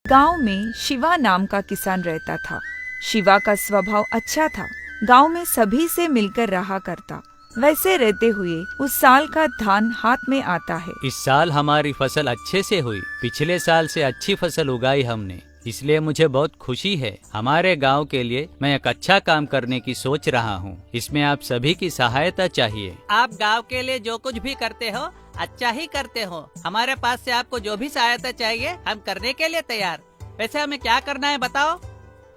गांव में शिवा नाम का किसान रहता था। शिवा का स्वभाव अच्छा था। गांव में सभी से मिलकर रहा करता। वैसे रहते हुए उस साल का धान हाथ में आता है। इस साल हमारी फसल अच्छे से हुई। पिछले साल से अच्छी फसल उगाई हमने, इसलिए मुझे बहुत खुशी है। हमारे गांव के लिए मैं एक अच्छा काम करने की सोच रहा हूं। इसमें आप सभी की सहायता चाहिए। आप गांव के लिए जो कुछ भी करते हो अच्छा ही करते हो। हमारे पास से आपको जो भी सहायता चाहिए हम करने के लिए तैयार। वैसे हमें क्या करना है बताओ।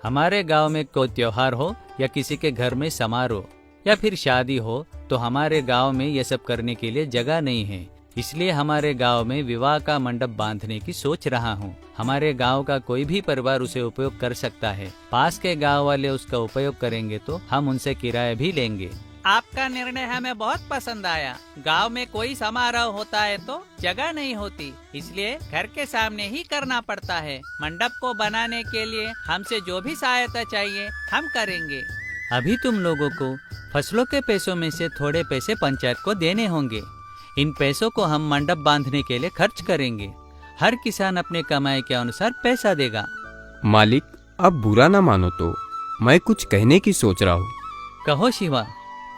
हमारे गांव में कोई त्योहार हो या किसी के घर में समारोह या फिर शादी हो तो हमारे गांव में ये सब करने के लिए जगह नहीं है। इसलिए हमारे गांव में विवाह का मंडप बांधने की सोच रहा हूं। हमारे गांव का कोई भी परिवार उसे उपयोग कर सकता है। पास के गांव वाले उसका उपयोग करेंगे तो हम उनसे किराया भी लेंगे। आपका निर्णय हमें बहुत पसंद आया। गांव में कोई समारोह होता है तो जगह नहीं होती, इसलिए घर के सामने ही करना पड़ता है। मंडप को बनाने के लिए हमसे जो भी सहायता चाहिए हम करेंगे। अभी तुम लोगों को फसलों के पैसों में से थोड़े पैसे पंचायत को देने होंगे। इन पैसों को हम मंडप बांधने के लिए खर्च करेंगे। हर किसान अपने कमाई के अनुसार पैसा देगा। मालिक, अब बुरा ना मानो तो मैं कुछ कहने की सोच रहा हूँ। कहो शिवा,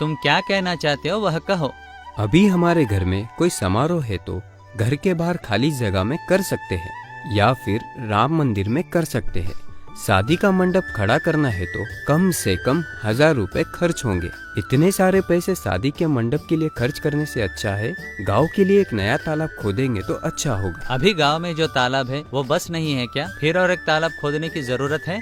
तुम क्या कहना चाहते हो वह कहो। अभी हमारे घर में कोई समारोह है तो घर के बाहर खाली जगह में कर सकते हैं या फिर राम मंदिर में कर सकते हैं। शादी का मंडप खड़ा करना है तो कम से कम 1000 रुपए खर्च होंगे। इतने सारे पैसे शादी के मंडप के लिए खर्च करने से अच्छा है गांव के लिए एक नया तालाब खोदेंगे तो अच्छा होगा। अभी गांव में जो तालाब है वो बस नहीं है क्या? फिर और एक तालाब खोदने की जरूरत है?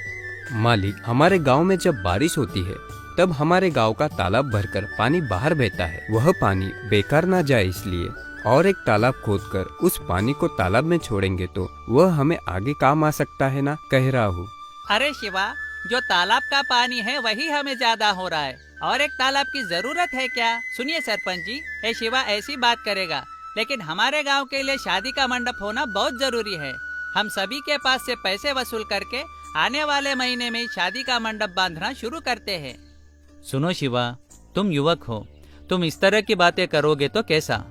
मालिक, हमारे गांव में जब बारिश होती है तब हमारे गांव का तालाब भरकर पानी बाहर बहता है। वह पानी बेकार ना जाए इसलिए और एक तालाब खोदकर उस पानी को तालाब में छोड़ेंगे तो वह हमें आगे काम आ सकता है ना, कह रहा हूँ। अरे शिवा, जो तालाब का पानी है वही हमें ज्यादा हो रहा है और एक तालाब की जरूरत है क्या? सुनिए सरपंच जी, ये शिवा ऐसी बात करेगा, लेकिन हमारे गांव के लिए शादी का मंडप होना बहुत जरूरी है। हम सभी के पास से पैसे वसूल करके आने वाले महीने में शादी का मंडप बांधना शुरू करते हैं। सुनो शिवा, तुम युवक हो, तुम इस तरह की बातें करोगे तो कैसा?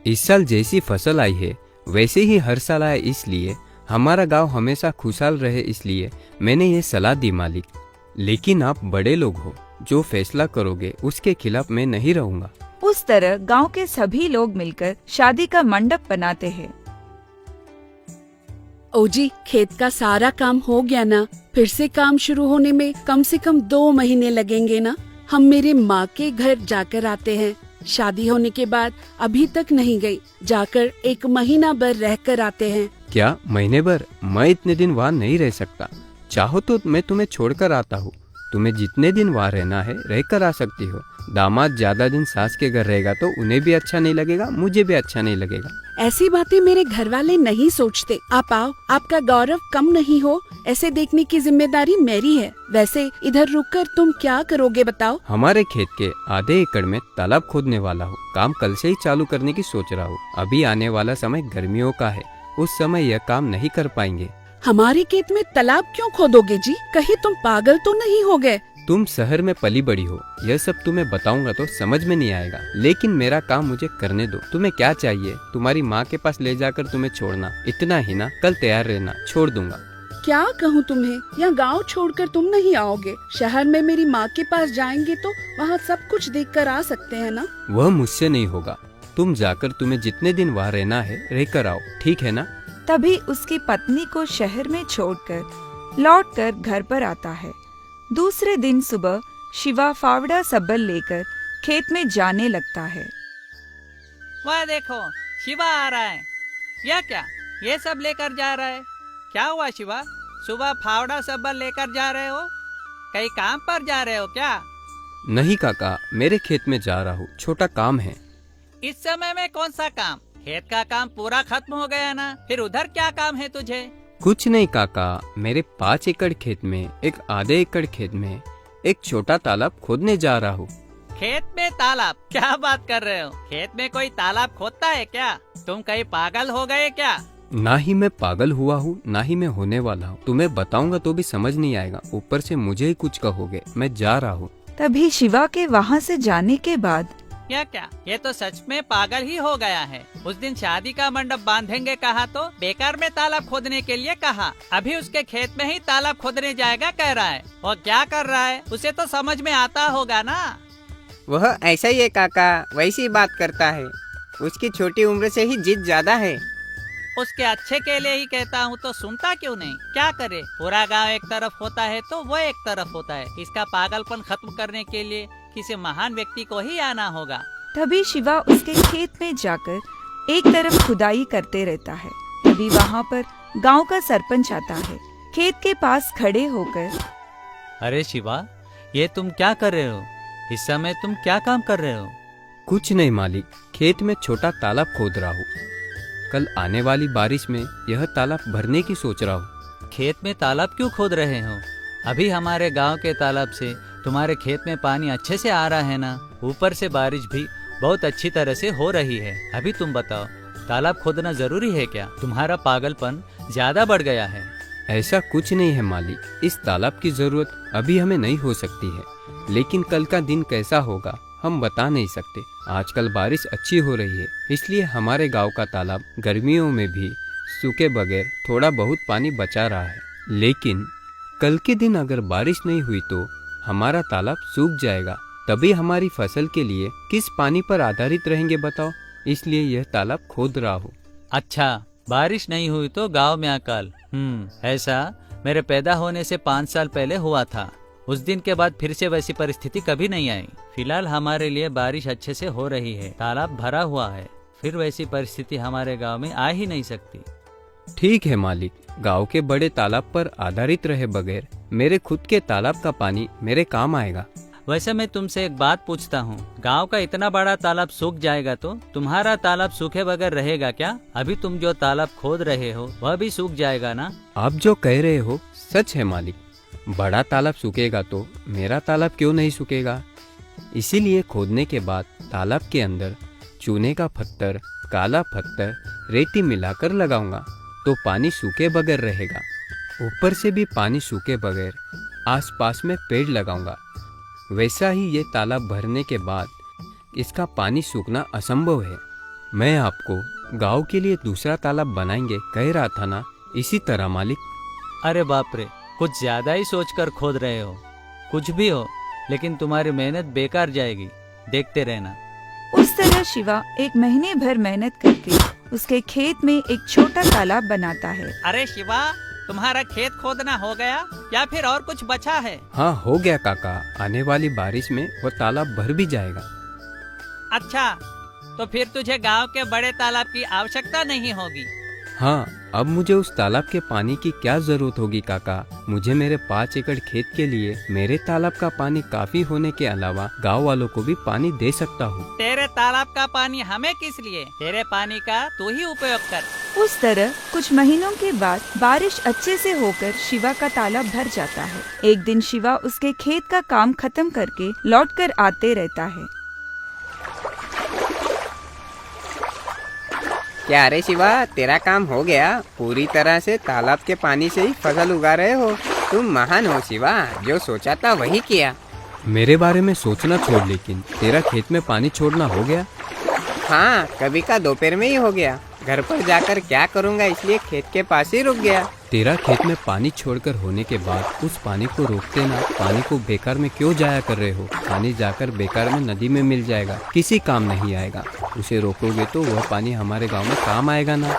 इस साल जैसी फसल आई है वैसे ही हर साल आए, इसलिए हमारा गांव हमेशा खुशहाल रहे, इसलिए मैंने ये सलाह दी मालिक। लेकिन आप बड़े लोग हो, जो फैसला करोगे उसके खिलाफ मैं नहीं रहूंगा। उस तरह गांव के सभी लोग मिलकर शादी का मंडप बनाते हैं। ओ जी, खेत का सारा काम हो गया ना? फिर से काम शुरू होने में कम से कम 2 महीने लगेंगे ना? हम मेरे माँ के घर जाकर आते हैं। शादी होने के बाद अभी तक नहीं गई, जाकर 1 महीना भर रह कर आते हैं। क्या महीने भर? मैं इतने दिन वहाँ नहीं रह सकता। चाहो तो मैं तुम्हें छोड़कर आता हूँ। तुम्हें जितने दिन वहाँ रहना है रहकर आ सकती हो। दामाद ज्यादा दिन सास के घर रहेगा तो उन्हें भी अच्छा नहीं लगेगा, मुझे भी अच्छा नहीं लगेगा। ऐसी बातें मेरे घर वाले नहीं सोचते। आप आओ, आपका गौरव कम नहीं हो ऐसे देखने की जिम्मेदारी मेरी है। वैसे इधर रुककर तुम क्या करोगे बताओ? हमारे खेत के आधे एकड़ में तालाब खोदने वाला हूँ। काम कल से ही चालू करने की सोच रहा हूँ। अभी आने वाला समय गर्मियों का है, उस समय यह काम नहीं कर पाएंगे। हमारे खेत में तालाब क्यों खोदोगे जी? कहीं तुम पागल तो नहीं हो गए? तुम शहर में पली बड़ी हो, यह सब तुम्हें बताऊंगा तो समझ में नहीं आएगा। लेकिन मेरा काम मुझे करने दो। तुम्हें क्या चाहिए? तुम्हारी माँ के पास ले जाकर तुम्हें छोड़ना, इतना ही ना? कल तैयार रहना, छोड़ दूंगा। क्या कहूँ तुम्हें? यहाँ गांव छोड़कर तुम नहीं आओगे। शहर में मेरी माँ के पास जाएंगे तो वहाँ सब कुछ देख कर आ सकते हैं ना? वह मुझसे नहीं होगा। तुम जाकर तुम्हें जितने दिन वहाँ रहना है रहकर आओ, ठीक है ना? तभी उसकी पत्नी को शहर में छोड़कर लौटकर घर पर आता है। दूसरे दिन सुबह शिवा फावड़ा सबल लेकर खेत में जाने लगता है। वह देखो, शिवा आ रहा है। यह क्या, ये सब लेकर जा रहा है? क्या हुआ शिवा, सुबह फावड़ा सबल लेकर जा रहे हो? कहीं काम पर जा रहे हो क्या? नहीं काका, मेरे खेत में जा रहा हूँ, छोटा काम है। इस समय में कौन सा काम? खेत का काम पूरा खत्म हो गया ना, फिर उधर क्या काम है तुझे? कुछ नहीं काका, मेरे 5 एकड़ खेत में, एक आधे एकड़ खेत में एक छोटा तालाब खोदने जा रहा हूँ। खेत में तालाब? क्या बात कर रहे हो? खेत में कोई तालाब खोदता है क्या? तुम कहीं पागल हो गए क्या? ना ही मैं पागल हुआ हूँ, ना ही मैं होने वाला हूँ। तुम्हें बताऊंगा तो भी समझ नहीं आएगा, ऊपर से मुझे ही कुछ कहोगे। मैं जा रहा हूँ। तभी शिवा के वहाँ से जाने के बाद या क्या? ये तो सच में पागल ही हो गया है। उस दिन शादी का मंडप बांधेंगे कहा तो बेकार में तालाब खोदने के लिए कहा। अभी उसके खेत में ही तालाब खोदने जाएगा कह रहा है। और क्या कर रहा है उसे तो समझ में आता होगा ना। वह ऐसा ही है काका, वैसी बात करता है। उसकी छोटी उम्र से ही जिद ज्यादा है। उसके अच्छे के लिए ही कहता हूँ तो सुनता क्यों नहीं? क्या करे, पूरा गांव एक तरफ होता है तो वो एक तरफ होता है। इसका पागलपन खत्म करने के लिए किसी महान व्यक्ति को ही आना होगा। तभी शिवा उसके खेत में जाकर एक तरफ खुदाई करते रहता है। तभी वहाँ पर गांव का सरपंच आता है। खेत के पास खड़े होकर, अरे शिवा, ये तुम क्या कर रहे हो? इस समय तुम क्या काम कर रहे हो? कुछ नहीं मालिक, खेत में छोटा तालाब खोद रहा हूँ। कल आने वाली बारिश में यह तालाब भरने की सोच रहा हूँ। खेत में तालाब क्यों खोद रहे हो? अभी हमारे गांव के तालाब से तुम्हारे खेत में पानी अच्छे से आ रहा है ना। ऊपर से बारिश भी बहुत अच्छी तरह से हो रही है। अभी तुम बताओ, तालाब खोदना जरूरी है क्या? तुम्हारा पागलपन ज्यादा बढ़ गया है। ऐसा कुछ नहीं है मालिक, इस तालाब की जरूरत अभी हमें नहीं हो सकती है, लेकिन कल का दिन कैसा होगा हम बता नहीं सकते। आजकल बारिश अच्छी हो रही है, इसलिए हमारे गांव का तालाब गर्मियों में भी सूखे बगैर थोड़ा बहुत पानी बचा रहा है। लेकिन कल के दिन अगर बारिश नहीं हुई तो हमारा तालाब सूख जाएगा। तभी हमारी फसल के लिए किस पानी पर आधारित रहेंगे बताओ। इसलिए यह तालाब खोद रहा हूँ। अच्छा, बारिश नहीं हुई तो गांव में अकाल। ऐसा मेरे पैदा होने से 5 साल पहले हुआ था। उस दिन के बाद फिर से वैसी परिस्थिति कभी नहीं आई। फिलहाल हमारे लिए बारिश अच्छे से हो रही है, तालाब भरा हुआ है। फिर वैसी परिस्थिति हमारे गांव में आ ही नहीं सकती। ठीक है मालिक, गांव के बड़े तालाब पर आधारित रहे बगैर मेरे खुद के तालाब का पानी मेरे काम आएगा। वैसे मैं तुमसे एक बात पूछता हूँ, गांव का इतना बड़ा तालाब सूख जाएगा तो तुम्हारा तालाब सूखे बगैर रहेगा क्या? अभी तुम जो तालाब खोद रहे हो वह भी सूख जाएगा ना? आप जो कह रहे हो सच है मालिक। बड़ा तालाब सूखेगा तो मेरा तालाब क्यों नहीं सूखेगा? इसीलिए खोदने के बाद तालाब के अंदर चूने का पत्थर, काला पत्थर, रेती मिलाकर लगाऊंगा तो पानी सूखे बगैर रहेगा। ऊपर से भी पानी सूखे बगैर आसपास में पेड़ लगाऊंगा। वैसा ही ये तालाब भरने के बाद इसका पानी सूखना असंभव है। मैं आपको गांव के लिए दूसरा तालाब बनाएंगे कह रहा था ना, इसी तरह मालिक। अरे बाप रे, कुछ ज्यादा ही सोचकर खोद रहे हो। कुछ भी हो, लेकिन तुम्हारी मेहनत बेकार जाएगी, देखते रहना। उस तरह शिवा 1 महीने भर मेहनत करके उसके खेत में एक छोटा तालाब बनाता है। अरे शिवा, तुम्हारा खेत खोदना हो गया या फिर और कुछ बचा है? हाँ हो गया काका, आने वाली बारिश में वो तालाब भर भी जाएगा। अच्छा, तो फिर तुझे गांव के बड़े तालाब की आवश्यकता नहीं होगी। हाँ, अब मुझे उस तालाब के पानी की क्या जरूरत होगी काका। मुझे मेरे 5 एकड़ खेत के लिए मेरे तालाब का पानी काफी होने के अलावा गांव वालों को भी पानी दे सकता हूँ। तेरे तालाब का पानी हमें किस लिए? तेरे पानी का तू ही उपयोग कर। उस तरह कुछ महीनों के बाद बारिश अच्छे से होकर शिवा का तालाब भर जाता है। एक दिन शिवा उसके खेत का काम खत्म करके लौटकर आते रहता है। क्या रे शिवा, तेरा काम हो गया? पूरी तरह से तालाब के पानी से ही फसल उगा रहे हो। तुम महान हो शिवा, जो सोचा था वही किया। मेरे बारे में सोचना छोड़, लेकिन तेरा खेत में पानी छोड़ना हो गया? हाँ, कभी का दोपहर में ही हो गया। घर पर जाकर क्या करूँगा, इसलिए खेत के पास ही रुक गया। तेरा खेत में पानी छोड़कर होने के बाद उस पानी को रोकते ना। पानी को बेकार में क्यों जाया कर रहे हो? पानी जाकर बेकार में नदी में मिल जाएगा, किसी काम नहीं आएगा। उसे रोकोगे तो वह पानी हमारे गांव में काम आएगा ना।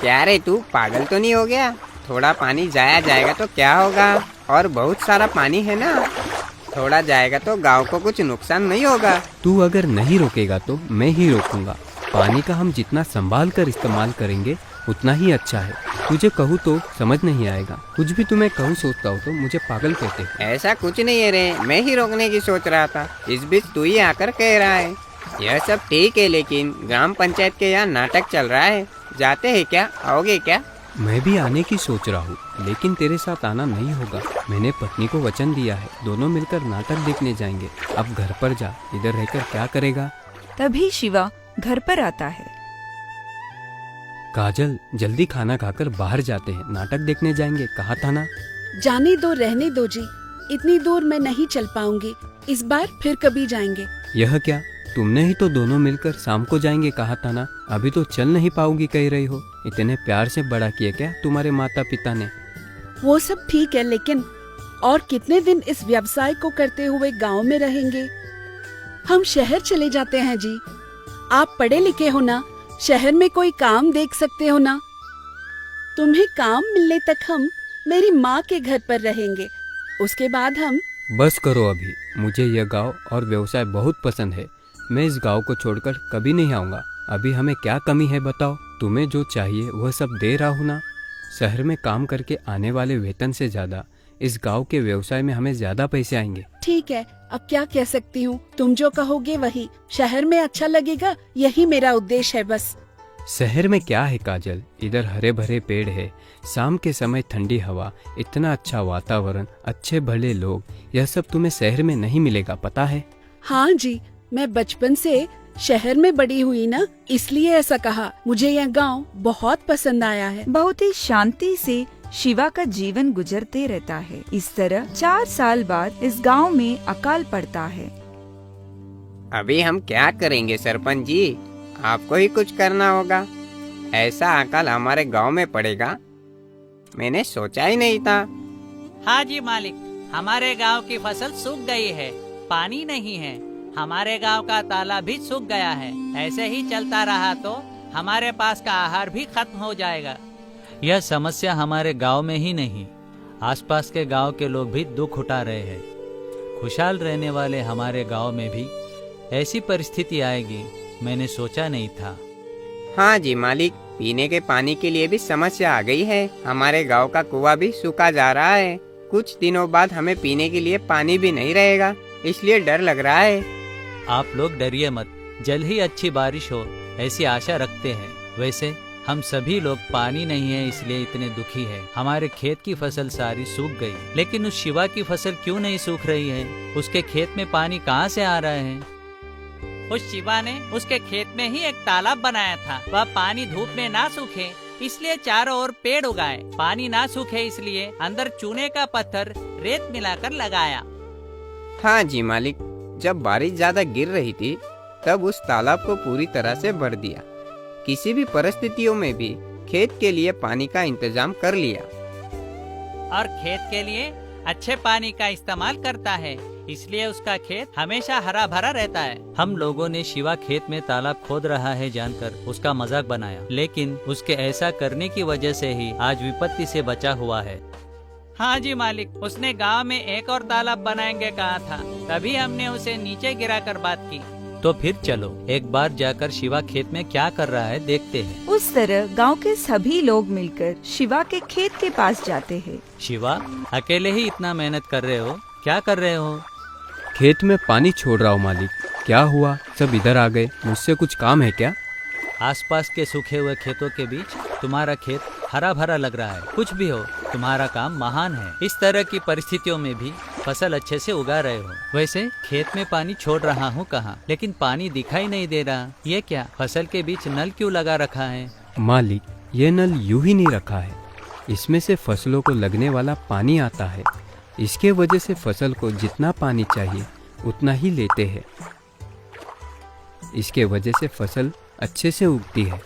क्या रे, तू पागल तो नहीं हो गया? थोड़ा पानी जाया जाएगा तो क्या होगा, और बहुत सारा पानी है ना। थोड़ा जाएगा तो गांव को कुछ नुकसान नहीं होगा। तू अगर नहीं रोकेगा तो मैं ही रोकूंगा। पानी का हम जितना संभाल कर इस्तेमाल करेंगे उतना ही अच्छा है। तुझे कहूँ तो समझ नहीं आएगा। कुछ भी तुम्हें कहूँ सोचता हो तो मुझे पागल कहते हैं। ऐसा कुछ नहीं है रे, मैं ही रोकने की सोच रहा था। इस बीच तू ही आकर कह रहा है। यह सब ठीक है, लेकिन ग्राम पंचायत के यहाँ नाटक चल रहा है। जाते हैं क्या? आओगे क्या? मैं भी आने की सोच रहा हूँ, लेकिन तेरे साथ आना नहीं होगा। मैंने पत्नी को वचन दिया है, दोनों मिलकर नाटक देखने जाएंगे। अब घर पर जा, इधर रहकर क्या करेगा? तभी शिवा घर पर आता है। काजल, जल्दी खाना खाकर बाहर जाते हैं, नाटक देखने जाएंगे, कहा था ना। जाने दो, रहने दो जी। इतनी दूर मैं नहीं चल पाऊंगी। इस बार फिर कभी जाएंगे। यह क्या? तुमने ही तो दोनों मिलकर शाम को जाएंगे कहा था ना। अभी तो चल नहीं पाओगी कह रही हो। इतने प्यार से बड़ा किया क्या तुम्हारे माता पिता ने? वो सब ठीक है, लेकिन और कितने दिन इस व्यवसाय को करते हुए गांव में रहेंगे? हम शहर चले जाते हैं जी। आप पढ़े लिखे हो ना, शहर में कोई काम देख सकते हो ना। तुम्हें काम मिलने तक हम मेरी माँ के घर पर रहेंगे, उसके बाद हम। बस करो अभी, मुझे यह गांव और व्यवसाय बहुत पसंद है। मैं इस गांव को छोड़कर कभी नहीं आऊंगा। अभी हमें क्या कमी है बताओ? तुम्हें जो चाहिए वह सब दे रहा हूँ ना। शहर में काम करके आने वाले वेतन से ज्यादा इस गांव के व्यवसाय में हमें ज्यादा पैसे आएंगे। ठीक है, अब क्या कह सकती हूँ, तुम जो कहोगे वही। शहर में अच्छा लगेगा, यही मेरा उद्देश्य है बस। शहर में क्या है काजल, इधर हरे भरे पेड़ है, शाम के समय ठंडी हवा, इतना अच्छा वातावरण, अच्छे भले लोग, यह सब तुम्हें शहर में नहीं मिलेगा, पता है? हाँ जी, मैं बचपन से शहर में बड़ी हुई ना, इसलिए ऐसा कहा। मुझे यह गांव बहुत पसंद आया है। बहुत ही शांति से शिवा का जीवन गुजरते रहता है। इस तरह 4 साल बाद इस गांव में अकाल पड़ता है। अभी हम क्या करेंगे सरपंच जी? आपको ही कुछ करना होगा। ऐसा अकाल हमारे गांव में पड़ेगा, मैंने सोचा ही नहीं था। हाँ जी मालिक, हमारे गांव की फसल सूख गई है, पानी नहीं है। हमारे गांव का तालाब भी सूख गया है। ऐसे ही चलता रहा तो हमारे पास का आहार भी खत्म हो जाएगा। यह समस्या हमारे गांव में ही नहीं, आसपास के गांव के लोग भी दुख उठा रहे हैं। खुशहाल रहने वाले हमारे गांव में भी ऐसी परिस्थिति आएगी, मैंने सोचा नहीं था। हाँ जी मालिक, पीने के पानी के लिए भी समस्या आ गई है। हमारे गांव का कुआं भी सूखा जा रहा है। कुछ दिनों बाद हमें पीने के लिए पानी भी नहीं रहेगा, इसलिए डर लग रहा है। आप लोग डरिए मत, जल्द ही अच्छी बारिश हो ऐसी आशा रखते हैं। वैसे हम सभी लोग पानी नहीं है इसलिए इतने दुखी हैं। हमारे खेत की फसल सारी सूख गई, लेकिन उस शिवा की फसल क्यों नहीं सूख रही है? उसके खेत में पानी कहाँ से आ रहा है? उस शिवा ने उसके खेत में ही एक तालाब बनाया था। वह पानी धूप में ना सूखे इसलिए चारों ओर पेड़ उगाए। पानी ना सूखे इसलिए अंदर चूने का पत्थर रेत मिलाकर लगाया। हाँ जी मालिक, जब बारिश ज्यादा गिर रही थी तब उस तालाब को पूरी तरह से भर दिया। किसी भी परिस्थितियों में भी खेत के लिए पानी का इंतजाम कर लिया। और खेत के लिए अच्छे पानी का इस्तेमाल करता है, इसलिए उसका खेत हमेशा हरा भरा रहता है। हम लोगों ने शिवा खेत में तालाब खोद रहा है जानकर उसका मजाक बनाया, लेकिन उसके ऐसा करने की वजह से ही आज विपत्ति से बचा हुआ है। हाँ जी मालिक, उसने गांव में एक और तालाब बनाएंगे कहा था, तभी हमने उसे नीचे गिराकर बात की। तो फिर चलो एक बार जाकर शिवा खेत में क्या कर रहा है देखते हैं। उस तरह गांव के सभी लोग मिलकर शिवा के खेत के पास जाते हैं। शिवा, अकेले ही इतना मेहनत कर रहे हो, क्या कर रहे हो? खेत में पानी छोड़ रहा हूँ मालिक। क्या हुआ, सब इधर आ गए, मुझसे कुछ काम है क्या? आसपास के सूखे हुए खेतों के बीच तुम्हारा खेत हरा भरा लग रहा है। कुछ भी हो, तुम्हारा काम महान है। इस तरह की परिस्थितियों में भी फसल अच्छे से उगा रहे हो। वैसे खेत में पानी छोड़ रहा हूँ कहाँ, लेकिन पानी दिखाई नहीं दे रहा। ये क्या, फसल के बीच नल क्यों लगा रखा है? मालिक, ये नल यूं ही नहीं रखा है, इसमें से फसलों को लगने वाला पानी आता है। इसके वजह से फसल को जितना पानी चाहिए उतना ही लेते हैं। इसके वजह से फसल अच्छे से उगती है।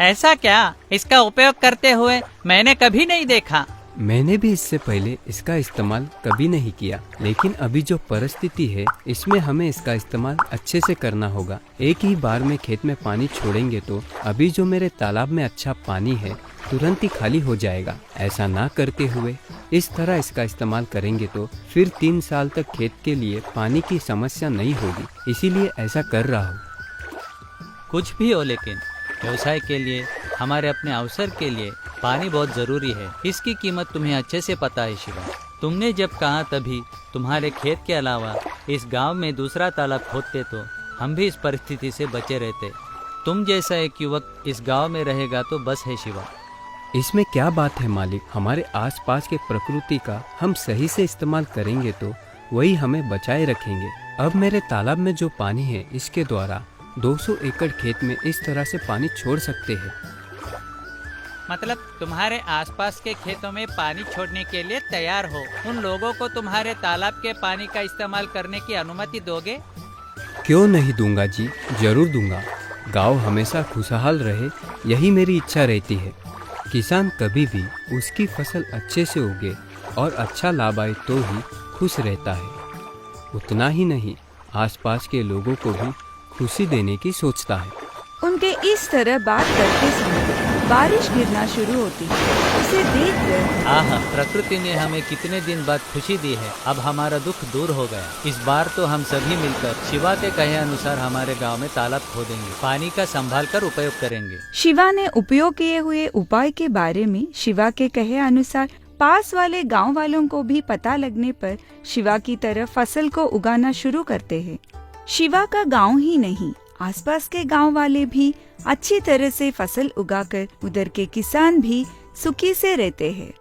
ऐसा क्या? इसका उपयोग करते हुए मैंने कभी नहीं देखा। मैंने भी इससे पहले इसका इस्तेमाल कभी नहीं किया, लेकिन अभी जो परिस्थिति है इसमें हमें इसका इस्तेमाल अच्छे से करना होगा। एक ही बार में खेत में पानी छोड़ेंगे तो अभी जो मेरे तालाब में अच्छा पानी है तुरंत ही खाली हो जाएगा। ऐसा ना करते हुए इस तरह इसका इस्तेमाल करेंगे तो फिर 3 साल तक खेत के लिए पानी की समस्या नहीं होगी, इसीलिए ऐसा कर रहा हूँ। कुछ भी हो, लेकिन व्यवसाय के लिए, हमारे अपने अवसर के लिए पानी बहुत जरूरी है। इसकी कीमत तुम्हें अच्छे से पता है शिवा। तुमने जब कहा तभी तुम्हारे खेत के अलावा इस गांव में दूसरा तालाब खोदते तो हम भी इस परिस्थिति से बचे रहते। तुम जैसा एक युवक इस गांव में रहेगा तो बस है शिवा। इसमें क्या बात है मालिक, हमारे आसपास के प्रकृति का हम सही से इस्तेमाल करेंगे तो वही हमें बचाए रखेंगे। अब मेरे तालाब में जो पानी है इसके द्वारा 200 एकड़ खेत में इस तरह से पानी छोड़ सकते हैं। मतलब तुम्हारे आसपास के खेतों में पानी छोड़ने के लिए तैयार हो। उन लोगों को तुम्हारे तालाब के पानी का इस्तेमाल करने की अनुमति दोगे? क्यों नहीं दूंगा जी, जरूर दूंगा। गांव हमेशा खुशहाल रहे, यही मेरी इच्छा रहती है। किसान कभी भी उसकी फसल अच्छे से उगे और अच्छा लाभ आए तो ही खुश रहता है। उतना ही नहीं, आसपास के लोगों को भी खुशी देने की सोचता है। उनके इस तरह बात करते समय बारिश गिरना शुरू होती है। उसे देखकर आहा, प्रकृति ने हमें कितने दिन बाद खुशी दी है। अब हमारा दुख दूर हो गया। इस बार तो हम सभी मिलकर शिवा के कहे अनुसार हमारे गांव में तालाब खोदेंगे, पानी का संभाल कर उपयोग करेंगे। शिवा ने उपयोग किए हुए उपाय के बारे में शिवा के कहे अनुसार पास वाले गांव वालों को भी पता लगने पर शिवा की तरह फसल को उगाना शुरू करते हैं। शिवा का गांव ही नहीं, आसपास के गांव वाले भी अच्छी तरह से फसल उगाकर उधर के किसान भी सुखी से रहते हैं।